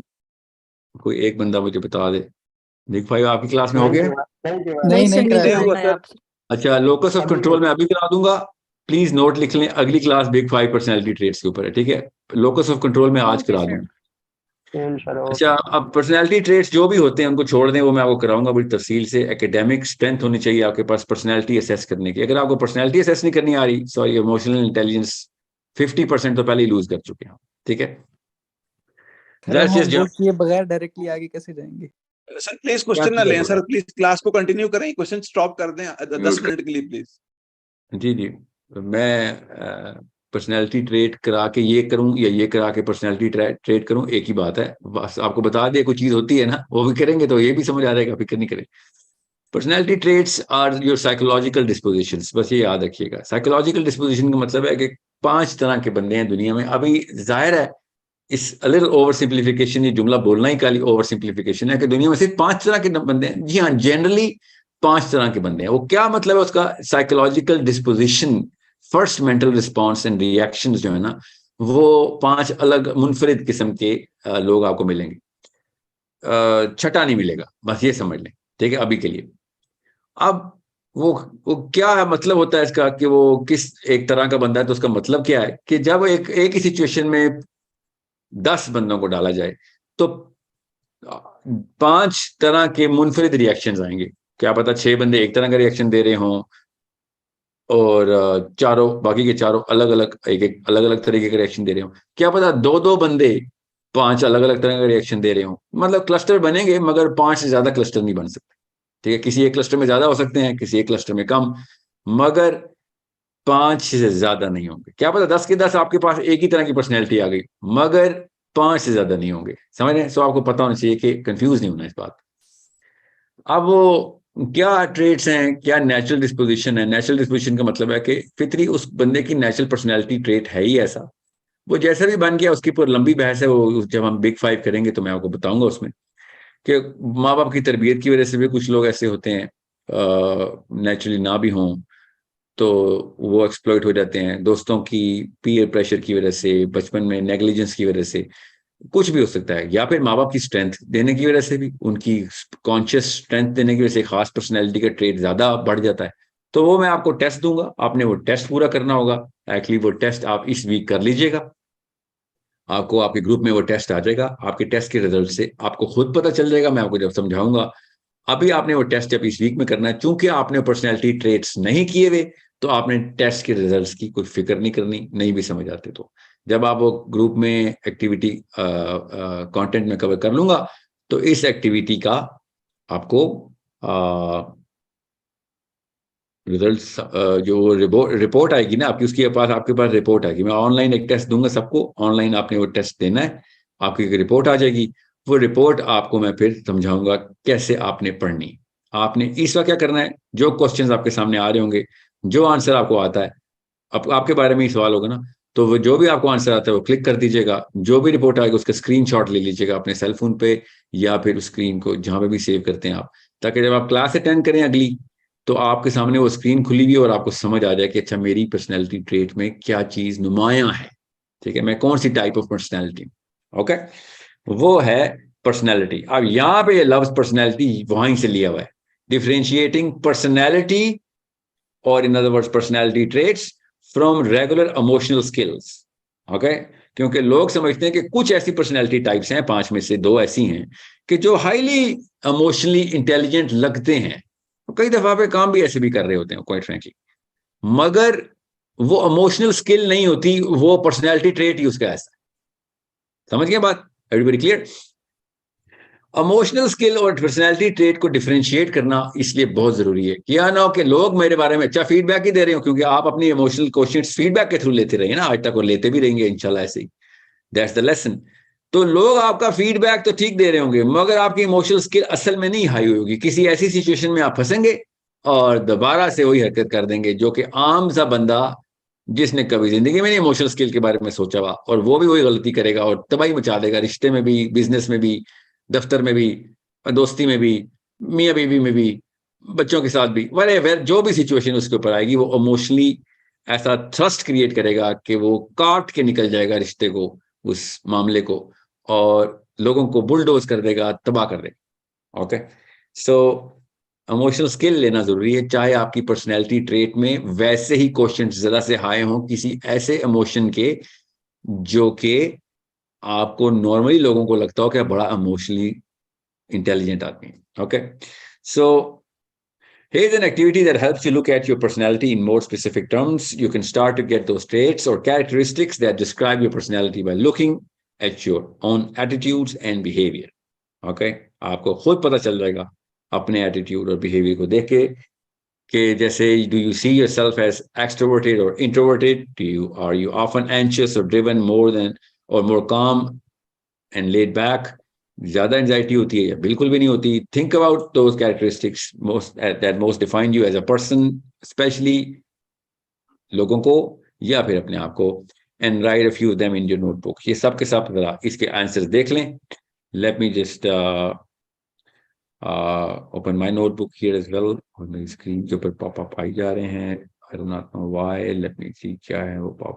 کوئی ایک بندہ مجھے بتا دے. بگ 5 آپ کی کلاس میں ہو گیا؟ نہیں کرایا. اچھا, لوکس آف کنٹرول میں ابھی کرا دوں گا. پلیز نوٹ لکھ لیں, اگلی کلاس بگ 5 پرسنالٹی ٹریٹس کے اوپر ہے. ٹھیک ہے, لوکس آف کنٹرول میں آج کرا دوں گا. اچھا, اب پرسنالٹی ٹریٹس جو بھی ہوتے ہیں ان کو چھوڑ دیں, وہ میں آپ کو کراؤں گا بڑی تفصیل سے. ایکیڈیمک اسٹرینتھ ہونی چاہیے آپ کے پاس پرسنالٹی اسیس کرنے کی. اگر آپ کو پرسنالٹی اسیس نہیں کرنی آ رہی, سوری, ایموشنل انٹیلیجنس 50% تو پہلے ہی لوز کر چکے ہیں. ٹھیک ہے, بغیر ڈائریکٹلی آگے کیسے جائیں گے؟ سر پلیز کوشچن نہ لیں سر, پلیز کلاس کو کنٹینیو کریں, کوشچن سٹاپ کر دیں 10 منٹ کے لیے پلیز. جی, میں پرسنالٹی ٹریٹ کرا کے یہ کروں یا یہ کرا کے پرسنالٹی ٹریٹ کروں, ایک ہی بات ہے. بس آپ کو بتا دیا کوئی چیز ہوتی ہے نا, وہ بھی کریں گے تو یہ بھی سمجھ آ جائے گا, فکر نہیں کریں. Personality traits are your psychological dispositions, بس یہ یاد رکھیے گا. سائیکولوجیکل ڈسپوزیشن کا مطلب ہے کہ 5 طرح کے بندے ہیں دنیا میں. ابھی ظاہر ہے اس لٹل اوور سمپلیفیکیشن, یہ جملہ بولنا ہی کالی اوور سمپلیفیکیشن ہے کہ دنیا میں صرف 5 طرح کے بندے ہیں. جی ہاں, جنرلی 5 طرح کے بندے ہیں. وہ کیا مطلب ہے اس کا؟ Psychological disposition, first mental response and reaction جو ہے نا, وہ 5 الگ منفرد قسم کے لوگ آپ کو ملیں گے. چھٹا نہیں ملے گا, بس یہ سمجھ لیں. ٹھیک ہے, ابھی کے لیے. اب وہ کیا مطلب ہوتا ہے اس کا کہ وہ کس ایک طرح کا بندہ ہے, تو اس کا مطلب کیا ہے کہ جب ایک ہی سچویشن میں 10 بندوں کو ڈالا جائے تو 5 طرح کے منفرد ریئیکشنز آئیں گے. کیا پتا 6 بندے ایک طرح کا ریئیکشن دے رہے ہوں اور باقی کے چاروں الگ الگ طریقے کا ریئیکشن دے رہے ہوں. کیا پتا 2 بندے 5 الگ الگ طرح کا ریئیکشن دے رہے ہوں. مطلب کلسٹر بنیں گے مگر 5 سے زیادہ کلسٹر نہیں بن سکتے. ٹھیک ہے, کسی ایک کلسٹر میں زیادہ ہو سکتے ہیں, کسی ایک کلسٹر میں کم, مگر 5 سے زیادہ نہیں ہوں گے. کیا پتا 10 کے 10 آپ کے پاس ایک ہی طرح کی پرسنالٹی آ گئی, مگر 5 سے زیادہ نہیں ہوں گے. سمجھ رہے ہیں؟ سو آپ کو پتا ہونا چاہیے کہ کنفیوز نہیں ہونا اس بات. اب وہ کیا ٹریٹس ہیں, کیا نیچرل ڈسپوزیشن ہے. نیچرل ڈسپوزیشن کا مطلب ہے کہ فطری اس بندے کی نیچرل پرسنالٹی ٹریٹ ہے ہی ایسا, وہ جیسا بھی بن گیا. اس کی پر لمبی بحث ہے, وہ جب ہم بگ 5 کریں گے تو میں آپ کو بتاؤں گا اس میں کہ ماں باپ کی تربیت کی وجہ سے بھی کچھ لوگ ایسے ہوتے ہیں, نیچرلی نہ بھی ہوں تو وہ ایکسپلوئٹ ہو جاتے ہیں. دوستوں کی پیئر پریشر کی وجہ سے, بچپن میں نیگلیجنس کی وجہ سے, کچھ بھی ہو سکتا ہے. یا پھر ماں باپ کی اسٹرینتھ دینے کی وجہ سے بھی, ان کی کانشیس اسٹرینتھ دینے کی وجہ سے خاص پرسنالٹی کا ٹریٹ زیادہ بڑھ جاتا ہے. تو وہ میں آپ کو ٹیسٹ دوں گا, آپ نے وہ ٹیسٹ پورا کرنا ہوگا. ایکچولی وہ ٹیسٹ آپ اس ویک کر لیجئے گا. آپ کو آپ کے گروپ میں وہ ٹیسٹ آ جائے گا. آپ کے ٹیسٹ کے ریزلٹ سے آپ کو خود پتہ چل جائے گا, میں آپ کو جب سمجھاؤں گا. ابھی آپ نے وہ ٹیسٹ جب اس ویک میں کرنا ہے, چونکہ آپ نے پرسنالٹی ٹریٹس نہیں کیے ہوئے تو آپ نے ٹیسٹ کے ریزلٹس کی کوئی فکر نہیں کرنی, نہیں بھی سمجھ آتے تو جب آپ وہ گروپ میں ایکٹیویٹی کانٹینٹ میں کور کر لوں گا تو اس ایکٹیویٹی کا آپ کو ریزلٹس جو رپورٹ آئے گی نا آپ کی، اس کے پاس آپ کے پاس رپورٹ آئے گی. میں آن لائن ایک ٹیسٹ دوں گا سب کو، آن لائن آپ نے وہ ٹیسٹ دینا ہے، آپ کی ایک رپورٹ آ جائے گی. وہ رپورٹ آپ کو میں پھر سمجھاؤں گا کیسے آپ نے پڑھنی. آپ نے اس وقت کیا کرنا ہے، جو کوشچنز آپ کے سامنے آ رہے ہوں گے، جو آنسر آپ کو آتا ہے، اب آپ کے بارے میں ہی سوال ہوگا نا، تو وہ جو بھی آپ کو آنسر آتا ہے وہ کلک کر دیجیے گا. جو بھی رپورٹ آئے گا اس کا اسکرین شاٹ لے لیجیے گا اپنے سیل فون پہ یا پھر اسکرین کو جہاں پہ بھی سیو کرتے ہیں آپ، تاکہ جب آپ کلاس اٹینڈ کریں اگلی تو آپ کے سامنے وہ اسکرین کھلی ہوئی اور آپ کو سمجھ آ جائے کہ اچھا میری پرسنالٹی ٹریٹ میں کیا چیز نمایاں ہے. ٹھیک ہے، میں کون سی ٹائپ آف پرسنالٹی. اوکے، وہ ہے پرسنالٹی. اب یہاں پہ یہ لفظ پرسنالٹی وہیں سے لیا ہوا ہے، ڈیفرینشیٹنگ پرسنالٹی اور in other words personality traits from regular emotional skills. Okay, کیونکہ لوگ سمجھتے ہیں کہ کچھ ایسی پرسنالٹی ٹائپس ہیں، 5 میں سے 2 ایسی ہیں کہ جو ہائیلی ایموشنلی انٹیلیجنٹ لگتے ہیں، کئی دفعہ پہ کام بھی ایسے بھی کر رہے ہوتے ہیں کوائٹ فرینکلی، مگر وہ ایموشنل اسکل نہیں ہوتی، وہ پرسنالٹی ٹریٹ ہی اس کا ایسا. سمجھ گئے بات؟ Every clear? ایموشنل اسکل اور پرسنالٹی ٹریٹ کو ڈیفرینشیٹ کرنا اس لیے بہت ضروری ہے. کیا نہ ہو کہ لوگ میرے بارے میں اچھا فیڈ بیک ہی دے رہے ہوں، کیونکہ آپ اپنی ایموشنل کوشچنز فیڈ بیک کے تھرو لیتے رہے ہیں نا آج تک، اور لیتے بھی رہیں گے انشاءاللہ ایسے ہی. That's the lesson. تو لوگ آپ کا فیڈ بیک تو ٹھیک دے رہے ہوں گے، مگر آپ کی ایموشنل اسکل اصل میں نہیں ہائی ہوگی. کسی ایسی سچویشن میں آپ پھنسیں گے اور دوبارہ سے وہی حرکت کر دیں گے جو کہ عام سا بندہ جس نے کبھی زندگی میں نہیں ایموشنل اسکل کے بارے میں سوچا ہوا، اور وہ بھی وہی غلطی کرے گا اور تباہی مچا دے گا، رشتے میں بھی، بزنس میں بھی، دفتر میں بھی، دوستی میں بھی، میاں بیوی میں بھی، بچوں کے ساتھ بھی، جو بھی سچویشن اس کے اوپر آئے گی وہ ایموشنلی ایسا تھرسٹ کریٹ کرے گا کہ وہ کاٹ کے نکل جائے گا رشتے کو، اس معاملے کو، اور لوگوں کو بلڈوز کر دے گا، تباہ کر دے گا. اوکے، سو ایموشنل اسکل لینا ضروری ہے، چاہے آپ کی پرسنالٹی ٹریٹ میں ویسے ہی کوشچن زیادہ سے ہائے ہوں کسی ایسے ایموشن کے جو کہ آپ کو نارملی لوگوں کو لگتا ہو کہ بڑا ایموشنلی intelligent آدمی. Okay, so here's an activity that helps you look at your personality in more specific terms. You can start to get those traits or characteristics that describe your personality by looking at your own attitudes and behavior. Okay, آپ کو خود پتہ چل جائے گا اپنے attitude اور behaviour کو دیکھ کے کہ جیسے do you see yourself as extroverted or introverted? Are you often anxious or driven more than or more calm and laid back? زیادہ انزائٹی ہوتی ہے یا بالکل بھی نہیں ہوتی؟ Think about those characteristics that most define you as a person, especially لوگوں کو یا پھر اپنے آپ کو، and write a few of them in your notebook. یہ سب کے ساتھ ذرا اس کے آنسرز دیکھ لیں. Let me just open my notebook here as well. اور میری اسکرین کے اوپر پاپ اپ آئی جا رہے ہیں. I do not know why. Let me see کیا ہے وہ پاپ